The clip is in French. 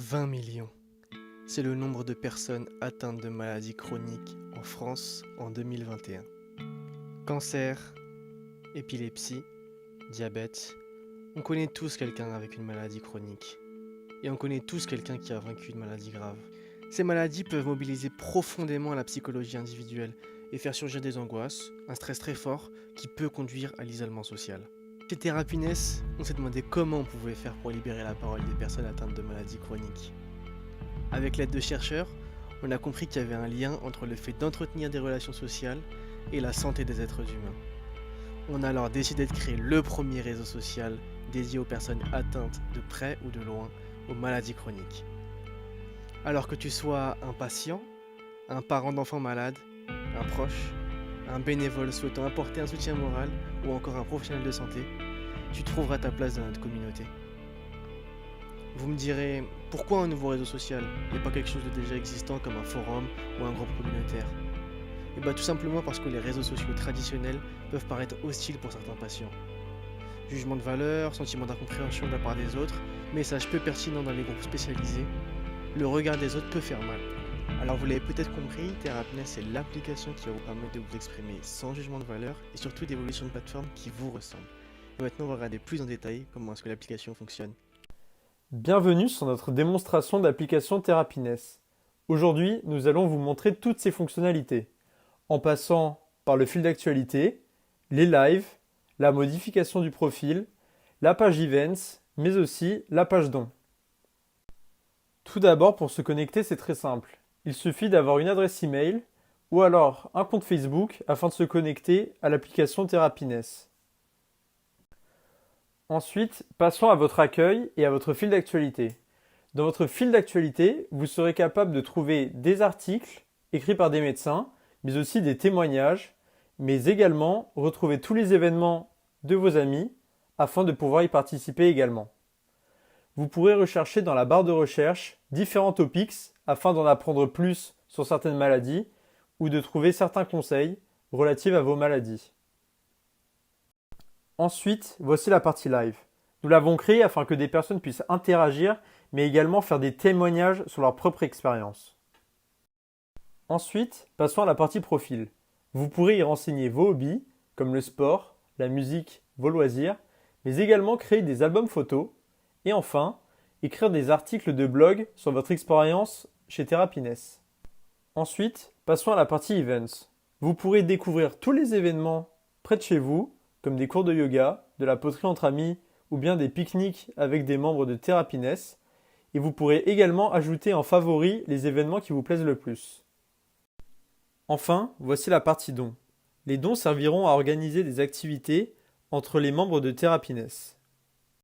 20 millions. C'est le nombre de personnes atteintes de maladies chroniques en France en 2021. Cancer, épilepsie, diabète, on connaît tous quelqu'un avec une maladie chronique. Et on connaît tous quelqu'un qui a vaincu une maladie grave. Ces maladies peuvent mobiliser profondément la psychologie individuelle et faire surgir des angoisses, un stress très fort qui peut conduire à l'isolement social. Chez Thérapies, on s'est demandé comment on pouvait faire pour libérer la parole des personnes atteintes de maladies chroniques. Avec l'aide de chercheurs, on a compris qu'il y avait un lien entre le fait d'entretenir des relations sociales et la santé des êtres humains. On a alors décidé de créer le premier réseau social dédié aux personnes atteintes de près ou de loin aux maladies chroniques. Alors que tu sois un patient, un parent d'enfant malade, un proche, un bénévole souhaitant apporter un soutien moral ou encore un professionnel de santé, tu trouveras ta place dans notre communauté. Vous me direz, pourquoi un nouveau réseau social et pas quelque chose de déjà existant comme un forum ou un groupe communautaire? Et tout simplement parce que les réseaux sociaux traditionnels peuvent paraître hostiles pour certains patients. Jugement de valeur, sentiment d'incompréhension de la part des autres, messages peu pertinents dans les groupes spécialisés, le regard des autres peut faire mal. Alors vous l'avez peut-être compris, Thérapies, c'est l'application qui va vous permettre de vous exprimer sans jugement de valeur et surtout d'évoluer sur une plateforme qui vous ressemble. Et maintenant on va regarder plus en détail comment est-ce que l'application fonctionne. Bienvenue sur notre démonstration d'application Thérapies. Aujourd'hui, nous allons vous montrer toutes ses fonctionnalités, en passant par le fil d'actualité, les lives, la modification du profil, la page Events, mais aussi la page Dons. Tout d'abord, pour se connecter, c'est très simple. Il suffit d'avoir une adresse email ou alors un compte Facebook afin de se connecter à l'application Thérapies. Ensuite, passons à votre accueil et à votre fil d'actualité. Dans votre fil d'actualité, vous serez capable de trouver des articles écrits par des médecins, mais aussi des témoignages, mais également retrouver tous les événements de vos amis afin de pouvoir y participer également. Vous pourrez rechercher dans la barre de recherche différents topics afin d'en apprendre plus sur certaines maladies ou de trouver certains conseils relatifs à vos maladies. Ensuite, voici la partie live. Nous l'avons créée afin que des personnes puissent interagir, mais également faire des témoignages sur leur propre expérience. Ensuite, passons à la partie profil. Vous pourrez y renseigner vos hobbies, comme le sport, la musique, vos loisirs, mais également créer des albums photos, et enfin, écrire des articles de blog sur votre expérience chez Thérapies. Ensuite, passons à la partie Events. Vous pourrez découvrir tous les événements près de chez vous, comme des cours de yoga, de la poterie entre amis ou bien des pique-niques avec des membres de Thérapies, et vous pourrez également ajouter en favori les événements qui vous plaisent le plus. Enfin, voici la partie dons. Les dons serviront à organiser des activités entre les membres de Thérapies.